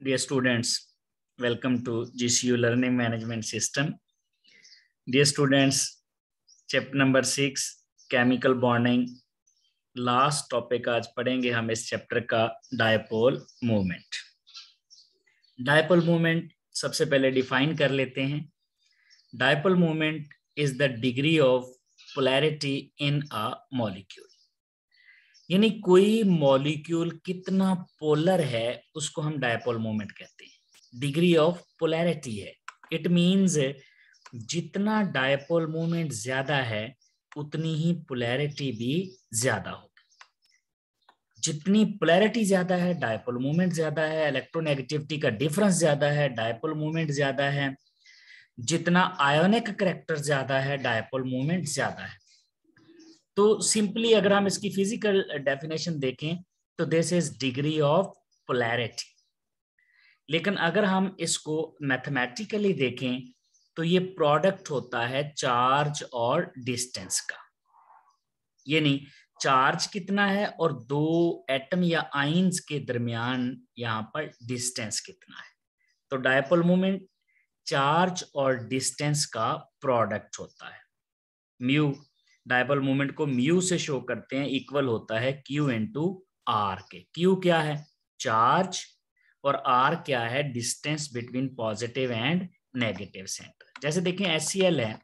Dear students, welcome to GCU Learning Management System. Dear students, chapter number 6 chemical bonding last topic आज पढ़ेंगे हम इस chapter का dipole movement. Dipole movement सबसे पहले डिफाइन कर लेते हैं। Dipole movement is the degree of polarity in a molecule, यानी कोई मॉलिक्यूल कितना पोलर है उसको हम डायपोल मूवमेंट कहते हैं। डिग्री ऑफ पोलैरिटी है, इट मींस जितना डायपोल मूवमेंट ज्यादा है उतनी ही पोलैरिटी भी ज्यादा होगी। जितनी पोलैरिटी ज्यादा है डायपोल मूवमेंट ज्यादा है, इलेक्ट्रोनेगेटिविटी का डिफरेंस ज्यादा है डायपोल मूवमेंट ज्यादा है, जितना आयोनिक करैक्टर ज्यादा है डायपोल मूवमेंट ज्यादा है। तो सिंपली अगर हम इसकी फिजिकल डेफिनेशन देखें तो this is degree of polarity. लेकिन अगर हम इसको मैथमेटिकली देखें तो ये प्रोडक्ट होता है चार्ज और डिस्टेंस का, यानी चार्ज कितना है और दो एटम या आयंस के दरमियान यहाँ पर डिस्टेंस कितना है। तो डायपोल मूवमेंट चार्ज और डिस्टेंस का प्रोडक्ट होता है। म्यू, डायपोल मूवमेंट को म्यू से शो करते हैं, इक्वल होता है क्यू इनटू आर के। क्यू क्या है? चार्ज, और आर क्या है? Distance between positive and negative centre. जैसे देखें HCl है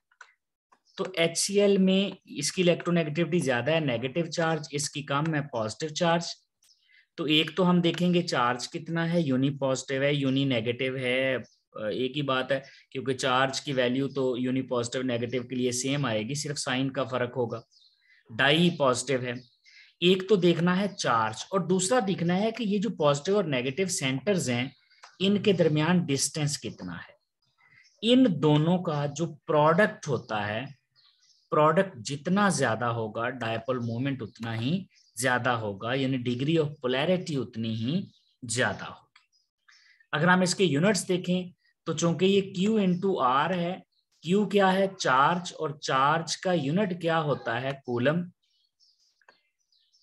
तो HCl में इसकी इलेक्ट्रोनेगेटिविटी ज्यादा है, नेगेटिव चार्ज, इसकी कम है, पॉजिटिव चार्ज। तो एक तो हम देखेंगे चार्ज कितना है, यूनी पॉजिटिव है यूनी नेगेटिव है, एक ही बात है क्योंकि चार्ज की वैल्यू तो यूनी पॉजिटिव नेगेटिव के लिए सेम आएगी, सिर्फ साइन का फर्क होगा। डाई पॉजिटिव है। एक तो देखना है चार्ज और दूसरा देखना है कि ये जो पॉजिटिव और नेगेटिव सेंटर्स हैं इनके दरमियान डिस्टेंस कितना है। इन दोनों का जो प्रोडक्ट होता है, प्रोडक्ट जितना ज्यादा होगा डायपोल मूवमेंट उतना ही ज्यादा होगा, यानी डिग्री ऑफ पोलैरिटी उतनी ही ज्यादा होगी। अगर हम इसके यूनिट्स देखें तो चूंकि ये Q इंटू आर है, Q क्या है? चार्ज, और चार्ज का यूनिट क्या होता है? कूलम।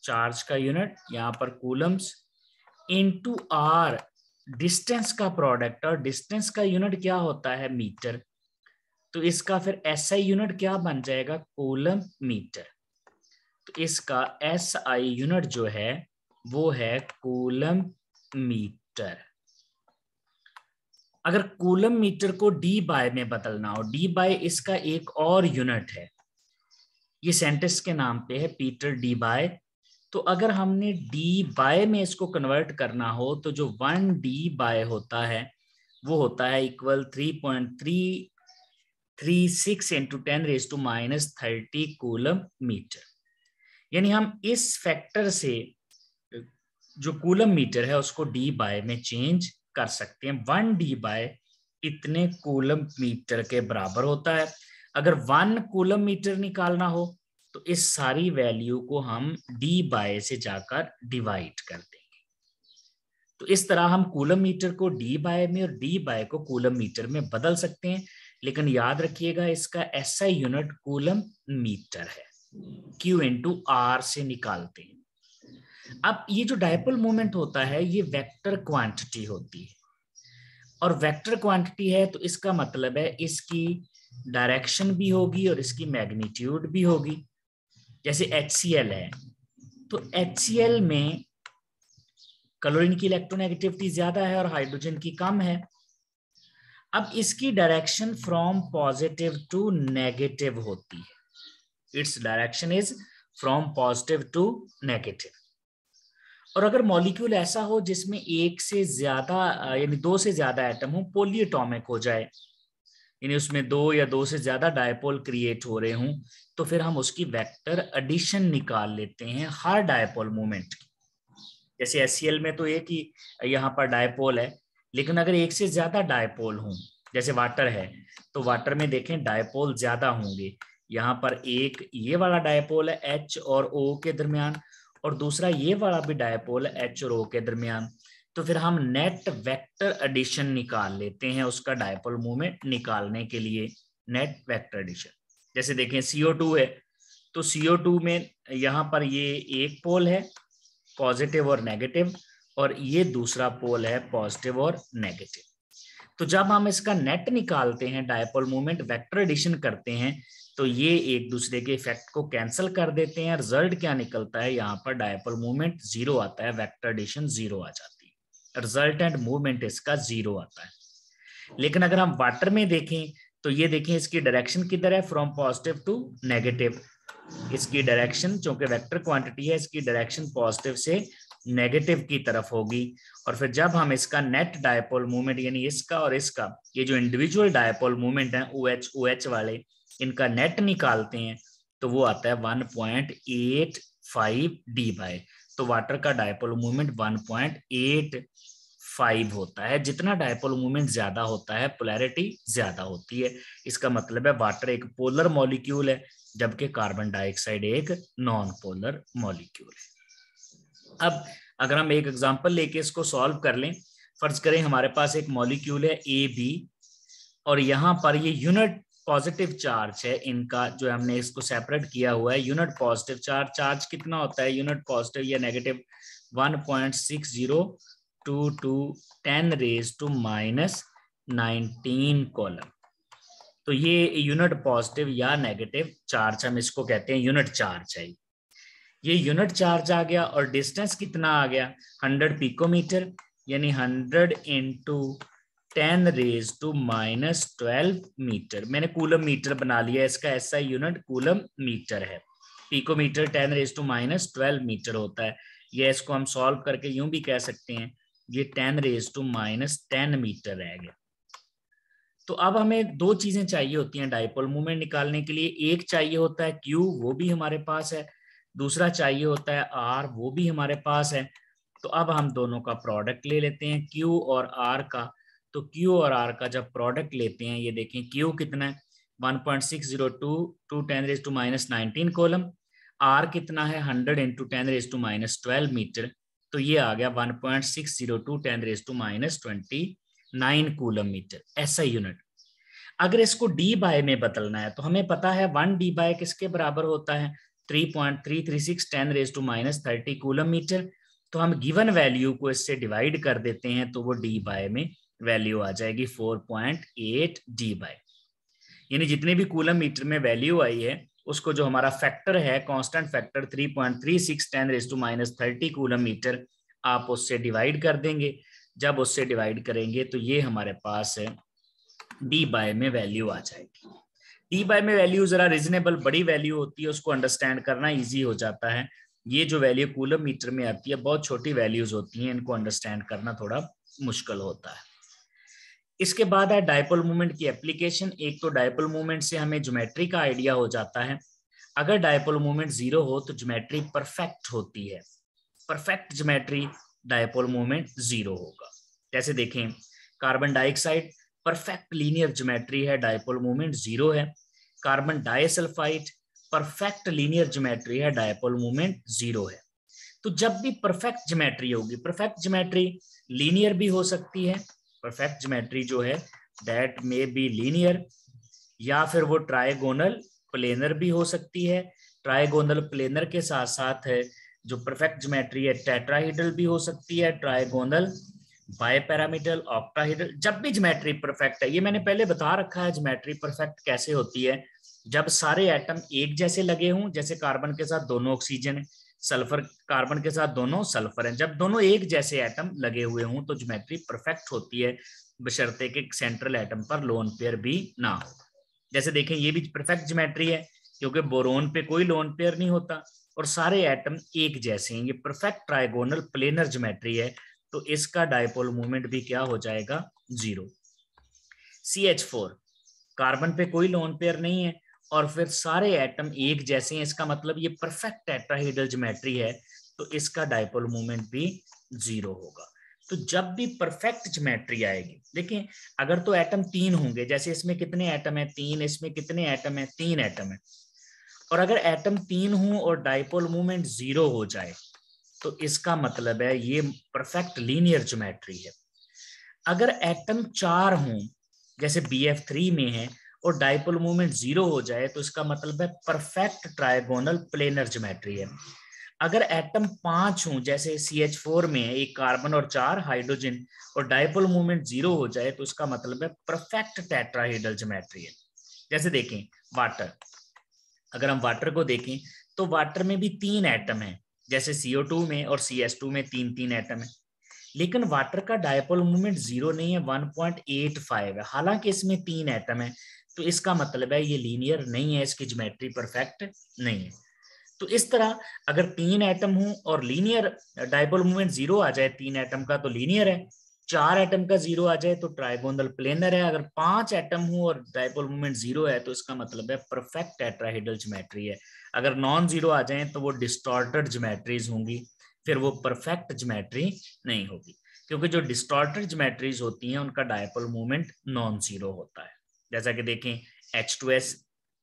चार्ज का यूनिट यहाँ पर कूलम्स, इंटू आर डिस्टेंस का प्रोडक्ट, और डिस्टेंस का यूनिट क्या होता है? मीटर। तो इसका फिर SI यूनिट क्या बन जाएगा? Coulomb metre. तो इसका SI यूनिट जो है वो है कूलम मीटर। अगर कूलम मीटर को डी बाय में बदलना हो, डी बाय इसका एक और यूनिट है, ये साइंटिस्ट के नाम पे है, पीटर डी बाय। तो अगर हमने डी बाय में इसको कन्वर्ट करना हो तो जो 1 डी बाय होता है वो होता है इक्वल 3.336 इंटू 10⁻⁻³ कूलम मीटर। यानी हम इस फैक्टर से जो कूलम मीटर है उसको डी बाय में चेंज कर सकते हैं। 1 डी बाय इतने कूलम मीटर के बराबर होता है। अगर 1 कूलम मीटर निकालना हो तो इस सारी वैल्यू को हम डी बाय से जाकर डिवाइड कर देंगे। तो इस तरह हम कूलम मीटर को डी बाय में और डी बाय को कूलम मीटर में बदल सकते हैं। लेकिन याद रखिएगा इसका SI यूनिट कूलम मीटर है, Q इंटू आर से निकालते हैं। अब ये जो डायपोल मूवमेंट होता है ये वेक्टर क्वांटिटी होती है, और वेक्टर क्वांटिटी है तो इसका मतलब है इसकी डायरेक्शन भी होगी और इसकी मैग्नीट्यूड भी होगी। जैसे HCl है तो HCl में क्लोरीन की इलेक्ट्रोनेगेटिविटी ज्यादा है और हाइड्रोजन की कम है। अब इसकी direction from positive to negative होती है, it's direction is from positive to negative. और अगर मॉलिक्यूल ऐसा हो जिसमें एक से ज्यादा यानी 2 से ज्यादा एटम हो, पॉलीएटॉमिक हो जाए, यानी उसमें 2 या 2 से ज्यादा डायपोल क्रिएट हो रहे हों, तो फिर हम उसकी वेक्टर एडिशन निकाल लेते हैं हर डायपोल मूवमेंट की। जैसे HCl में तो एक ही यहाँ पर डायपोल है, लेकिन अगर एक से ज्यादा डायपोल हों, जैसे वाटर है तो वाटर में देखें डायपोल ज्यादा होंगे। यहाँ पर एक ये वाला डायपोल है H और O के दरमियान, और दूसरा ये वाला भी डायपोल है H और O के दरमियान। तो फिर हम नेट वेक्टर एडिशन निकाल लेते हैं उसका डायपोल मूवमेंट निकालने के लिए, नेट वेक्टर एडिशन। जैसे देखें CO2 है तो CO2 में यहाँ पर ये एक पोल है पॉजिटिव और नेगेटिव, और ये दूसरा पोल है पॉजिटिव और नेगेटिव। तो जब हम इसका नेट निकालते हैं, डायपोल मोमेंट वेक्टर एडिशन करते हैं, तो ये एक दूसरे के इफेक्ट को कैंसिल कर देते हैं। रिजल्ट क्या निकलता है, यहाँ पर डायपोल मोमेंट 0 आता है, वेक्टर एडिशन 0 आ जाती है, रिजल्टेंट मूवमेंट इसका 0 आता है। लेकिन अगर हम वाटर में देखें तो ये देखें इसकी डायरेक्शन किधर है, फ्रॉम पॉजिटिव टू नेगेटिव। इसकी डायरेक्शन, चूंकि वेक्टर क्वांटिटी है, इसकी डायरेक्शन पॉजिटिव से नेगेटिव की तरफ होगी। और फिर जब हम इसका नेट डायपोल मूवमेंट यानी इसका और इसका, ये जो इंडिविजुअल डायपोल मूवमेंट है OH वाले, इनका नेट निकालते हैं तो वो आता है 1.85 डी बाय। तो वाटर का डायपोल मूवमेंट 1.85 होता है। जितना डायपोल मूवमेंट ज्यादा होता है, पोलैरिटी ज्यादा होती है। इसका मतलब है वाटर एक पोलर मॉलिक्यूल है, जबकि कार्बन डाइऑक्साइड एक नॉन पोलर मॉलिक्यूल है। अब अगर हम एक एग्जांपल लेके इसको सॉल्व कर लें, फर्ज करें हमारे पास एक मॉलिक्यूल है AB और यहाँ पर ये यूनिट पॉजिटिव चार्ज है इनका, जो हमने इसको सेपरेट किया हुआ है। यूनिट पॉजिटिव चार्ज कितना होता है, यूनिट पॉजिटिव या नेगेटिव 1.6022 10⁻⁻19 कॉलम। तो ये यूनिट पॉजिटिव या नेगेटिव चार्ज, हम इसको कहते हैं यूनिट चार्ज है। ये यूनिट चार्ज आ गया और डिस्टेंस कितना आ गया, 100 पिकोमीटर, यानी 100 × 10⁻⁻12 मीटर। मैंने कूलम मीटर बना लिया, इसका ऐसा यूनिट कूलम मीटर है। पिकोमीटर 10⁻⁻12 मीटर होता है। ये इसको हम सॉल्व करके यूं भी कह सकते हैं, ये 10⁻10 मीटर रह गया। तो अब हमें दो चीजें चाहिए होती हैं डायपोल मूवमेंट निकालने के लिए। एक चाहिए होता है Q, वो भी हमारे पास है। दूसरा चाहिए होता है R, वो भी हमारे पास है। तो अब हम दोनों का प्रोडक्ट ले लेते हैं, Q और R का। तो Q और R का जब प्रोडक्ट लेते हैं, ये देखें Q कितना है 1.602 10⁻⁻19 कॉलम, R कितना है 100 × 10⁻12 मीटर। तो ये आ गया 1.602 10⁻29 कूलम मीटर, ऐसा यूनिट। अगर इसको डी बाय में बदलना है तो हमें पता है 1 डी बाय किसके बराबर होता है, 3.336 10⁻30 कूलम मीटर। तो हम गिवन वैल्यू को इससे डिवाइड कर देते हैं, तो वो डी बाय में वैल्यू आ जाएगी 4.8 डी बाय। यानी जितने भी कूलम मीटर में वैल्यू आई है, उसको जो हमारा फैक्टर है, कांस्टेंट फैक्टर 3.36 10⁻30 कूलम मीटर, आप उससे डिवाइड कर देंगे। जब उससे डिवाइड करेंगे तो ये हमारे पास है डी बाय में वैल्यू आ जाएगी। डी बाय में वैल्यू जरा रीजनेबल बड़ी वैल्यू होती है, उसको अंडरस्टैंड करना इजी हो जाता है। ये जो वैल्यू कूलम मीटर में आती है बहुत छोटी वैल्यूज होती हैं, इनको अंडरस्टैंड करना थोड़ा मुश्किल होता है। इसके बाद है डायपोल मूवमेंट की एप्लीकेशन। एक तो डायपोल मूवमेंट से हमें ज्योमेट्री का आइडिया हो जाता है। अगर डायपोल मूवमेंट 0 हो तो ज्योमेट्री परफेक्ट होती है। परफेक्ट ज्योमेट्री डायपोल मूवमेंट 0 होगा। जैसे देखें carbon dioxide perfect linear geometry है, डायपोल मूवमेंट 0 है। Carbon disulphide perfect linear geometry है, डायपोल मूवमेंट 0 है। तो जब भी परफेक्ट ज्योमेट्री होगी, परफेक्ट ज्योमेट्री लीनियर भी हो सकती है, परफेक्ट ज्योमेट्री जो है दैट मे बी लीनियर, या फिर वो ट्राइगोनल प्लेनर भी हो सकती है। ट्राइगोनल प्लेनर के साथ साथ है जो परफेक्ट ज्योमेट्री है टेट्राहेड्रल भी हो सकती है, ट्राइगोनल, बाइपैरामीटल, ऑक्टाहेड्रल। जब भी ज्योमेट्री परफेक्ट है, ये मैंने पहले बता रखा है ज्योमेट्री परफेक्ट कैसे होती है, जब सारे एटम एक जैसे लगे हों, जैसे कार्बन के साथ दोनों ऑक्सीजन है, सल्फर कार्बन के साथ दोनों सल्फर हैं, जब दोनों एक जैसे एटम लगे हुए हों तो ज्योमेट्री परफेक्ट होती है, बशर्ते कि सेंट्रल एटम पर लोन पेयर भी ना हो। जैसे देखें ये भी परफेक्ट ज्योमेट्री है, क्योंकि बोरोन पे कोई लोन पेयर नहीं होता और सारे एटम एक जैसे हैं। ये परफेक्ट ट्राइगोनल प्लेनर ज्योमेट्री है, तो इसका डायपोल मूवमेंट भी क्या हो जाएगा 0। CH4 कार्बन पे कोई लोन पेयर नहीं है और फिर सारे एटम एक जैसे हैं, इसका मतलब ये परफेक्ट टेट्राहेड्रल ज्योमेट्री है, तो इसका डायपोल मूवमेंट भी 0 होगा। तो जब भी परफेक्ट ज्योमेट्री आएगी, देखिए अगर तो एटम 3 होंगे, जैसे इसमें कितने एटम है 3, इसमें कितने एटम है 3 एटम है, और अगर एटम 3 हो और डायपोल मूवमेंट 0 हो जाए तो इसका मतलब है ये परफेक्ट लीनियर ज्योमेट्री है। अगर एटम 4 हों, जैसे BF3 में है, और डायपोल मूवमेंट 0 हो जाए तो इसका मतलब है परफेक्ट ट्राइगोनल प्लेनर ज्योमेट्री है। अगर एटम 5 हो, जैसे CH4 में है, एक कार्बन और 4 हाइड्रोजन, और डायपोल मोमेंट 0 हो जाए, तो इसका मतलब है परफेक्ट टेट्राहेड्रल ज्योमेट्री है। जैसे देखें वाटर, अगर हम वाटर को देखें तो वाटर में भी 3 एटम है, जैसे CO2 में और CS2 में 3 एटम है, लेकिन वाटर का डायपोल मोमेंट 0 नहीं है, 1.85 है, हालांकि इसमें 3 एटम है। तो इसका मतलब है ये लीनियर नहीं है, इसकी ज्योमेट्री परफेक्ट नहीं है। तो इस तरह अगर 3 एटम हो और लीनियर डायपोल मोमेंट 0 आ जाए 3 एटम का, तो लीनियर है। 4 एटम का 0 आ जाए तो ट्राइगोनल प्लेनर है। अगर 5 एटम हो और डायपोल मोमेंट 0 है, तो इसका मतलब है परफेक्ट टेट्राहेड्रल ज्योमेट्री है। अगर नॉन 0 आ जाए तो वो डिस्टॉर्टेड ज्योमेट्रीज होंगी, फिर वो परफेक्ट ज्योमेट्री नहीं होगी, क्योंकि जो डिस्टॉर्टेड ज्योमेट्रीज होती हैं उनका डायपोल मोमेंट नॉन 0 होता है। जैसा कि देखें H2S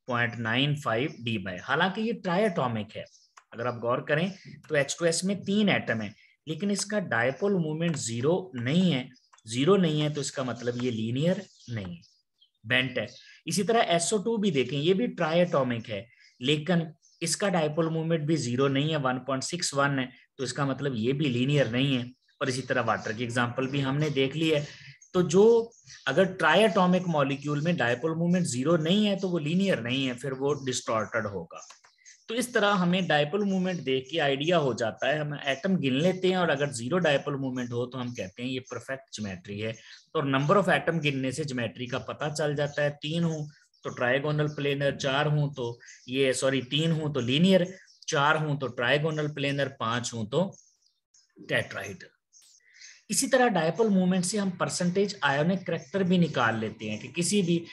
0.95 d/, हालांकि ये ट्राइएटॉमिक है। अगर आप गौर करें तो H2S में 3 एटम है, लेकिन इसका डायपोल मोमेंट 0 नहीं है। 0 नहीं है तो इसका मतलब ये लीनियर नहीं है, बेंट है। इसी तरह SO2 भी देखें, ये भी ट्राइएटॉमिक है, लेकिन इसका डायपोल मोमेंट भी 0 नहीं है, 1.61 है, तो इसका मतलब ये भी लीनियर नहीं है। और इसी तरह वाटर की एग्जांपल भी हमने देख ली है। तो जो अगर ट्राइएटॉमिक मॉलिक्यूल में डायपोल मोमेंट 0 नहीं है तो वो लीनियर नहीं है, फिर वो डिस्टॉर्टेड होगा। तो इस तरह हमें डायपोल मूवमेंट देख के आइडिया हो जाता है, हम एटम गिन लेते हैं और अगर 0 डायपोल मूवमेंट हो तो हम कहते हैं ये परफेक्ट ज्योमेट्री है। और नंबर ऑफ एटम गिनने से ज्योमेट्री का पता चल जाता है। 3 हो तो ट्राइगोनल प्लेनर, 4 हो तो ये 3 हो तो लीनियर, 4 हो तो ट्राइगोनल प्लेनर, 5 हो तो टेट्राहेड्रल। इसी तरह डायपोल मूवमेंट से हम परसेंटेज आयोनिक करैक्टर भी निकाल लेते हैं कि किसी भी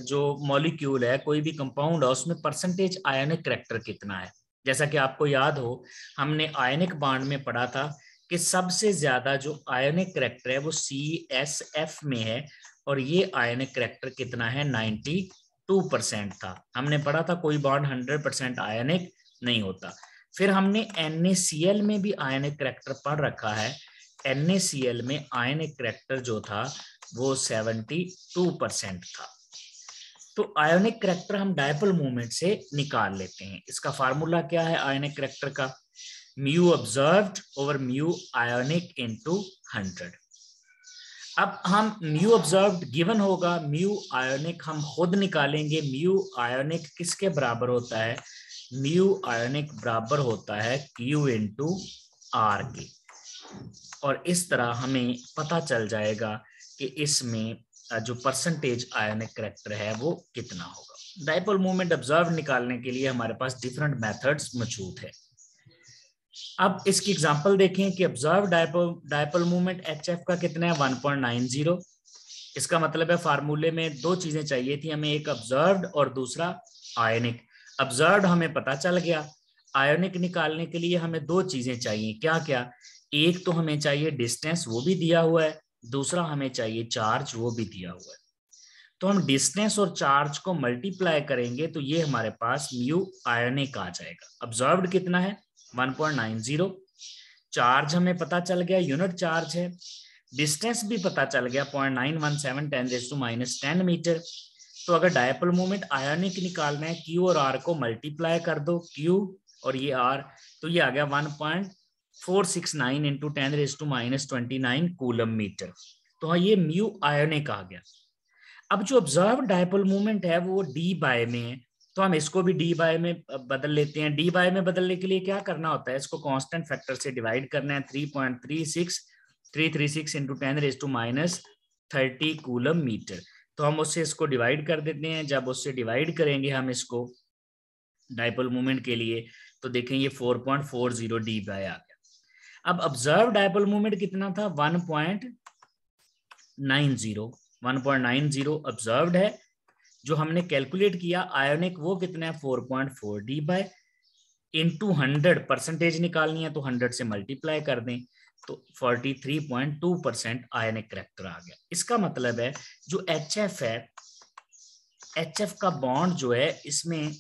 जो मॉलिक्यूल है, कोई भी कंपाउंड है, उसमें परसेंटेज आयोनिक करैक्टर कितना है। जैसा कि आपको याद हो, हमने आयनिक बॉन्ड में पढ़ा था कि सबसे ज्यादा जो आयोनिक करैक्टर है वो CSF में है, और ये आयोनिक करैक्टर कितना है, 92% था। हमने पढ़ा था कोई बॉन्ड 100% आयोनिक नहीं होता। फिर हमने NaCl में भी आयोनिक करैक्टर पढ़ रखा है। NaCl में आयनिक करैक्टर जो था वो 72% था। तो आयोनिक करैक्टर हम डायपोल मूवमेंट से निकाल लेते हैं। इसका फार्मूला क्या है आयोनिक करैक्टर का, mu observed over mu ionic into 100। अब हम म्यू ऑब्जर्व्ड गिवन होगा, म्यू आयोनिक हम खुद निकालेंगे। म्यू आयोनिक किसके बराबर होता है, म्यू आयोनिक बराबर होता है Q इंटू R के। और इस तरह हमें पता चल जाएगा कि इसमें जो परसेंटेज आयोनिक करैक्टर है वो कितना होगा। डायपोल मूवमेंट ऑब्जर्व निकालने के लिए हमारे पास डिफरेंट मेथड्स मौजूद है। अब इसकी एग्जांपल देखें कि ऑब्जर्व डायपोल मूवमेंट HF का कितना है, 1.90। इसका मतलब है फार्मूले में दो चीजें चाहिए थी हमें, एक ऑब्जर्व्ड और दूसरा आयोनिक। ऑब्जर्व्ड हमें पता चल गया, आयोनिक निकालने के लिए हमें दो चीजें चाहिए। क्या क्या, एक तो हमें चाहिए डिस्टेंस, वो भी दिया हुआ है, दूसरा हमें चाहिए चार्ज, वो भी दिया हुआ है। तो हम डिस्टेंस और चार्ज को मल्टीप्लाई करेंगे तो ये हमारे पास म्यू आयोनिक आ जाएगा। ऑब्जर्व्ड कितना है, 1.90। चार्ज हमें पता चल गया, यूनिट चार्ज है। डिस्टेंस भी पता चल गया, 0.917 10⁻⁻10 मीटर। तो अगर डायपोल मूवमेंट आयोनिक निकालना है, Q और R को मल्टीप्लाई कर दो, Q और ये R, तो ये आ गया 1.469 इंटू 10⁻⁻29 कूलम मीटर। तो हाँ, ये म्यू आयोनिक आ गया। अब जो ऑब्जर्व डायपोल मूवमेंट है वो D/, में है, तो हम इसको भी D/, में बदल लेते हैं। D/, में बदलने के लिए क्या करना होता है, इसको कांस्टेंट फैक्टर से डिवाइड करना है। 3.36336 इंटू 10⁻⁻30 कूलम मीटर। तो हम उससे इसको डिवाइड कर देते हैं। जब उससे डिवाइड करेंगे हम इसको डायपोल मूवमेंट के लिए, तो देखें ये 4.40 D/, आ गया। अब ऑब्जर्व डायपोल मूवमेंट कितना था, 1.90 ऑब्जर्व्ड है। जो हमने कैलकुलेट किया आयोनिक वो कितना है, 4.4 D/, इंटू 100 परसेंटेज निकालनी है तो 100 से मल्टीप्लाई कर दें, तो 43.2% आयनिक करैक्टर आ गया। इसका मतलब है जो HF है, HF का बॉन्ड जो है, इसमें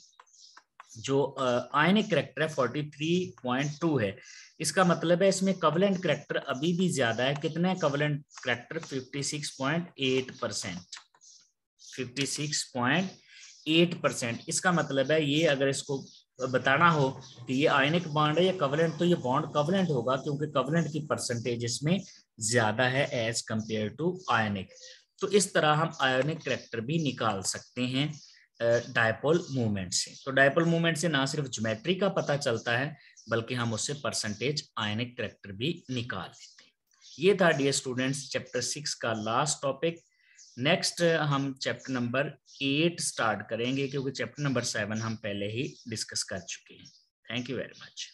जो आयनिक करैक्टर है 43.2 है। इसका मतलब है इसमें कवलेंट करैक्टर अभी भी ज्यादा है। कितना है कवलेंट करैक्टर, 56.8%। 56.8%। इसका मतलब है ये अगर इसको बताना हो कि ये आयनिक बॉन्ड है या कवलेंट, तो ये बॉन्ड कवलेंट होगा क्योंकि कवलेंट की परसेंटेज इसमें ज्यादा है एज कंपेयर टू आयनिक। तो इस तरह हम आयनिक करैक्टर भी निकाल सकते हैं डायपोल मूवमेंट से। तो डायपोल मूवमेंट से ना सिर्फ ज्योमेट्री का पता चलता है बल्कि हम उससे परसेंटेज आयनिक करैक्टर भी निकाल लेते हैं। ये था डियर स्टूडेंट्स चैप्टर 6 का लास्ट टॉपिक। नेक्स्ट हम चैप्टर नंबर 8 स्टार्ट करेंगे क्योंकि चैप्टर नंबर 7 हम पहले ही डिस्कस कर चुके हैं। Thank you very much.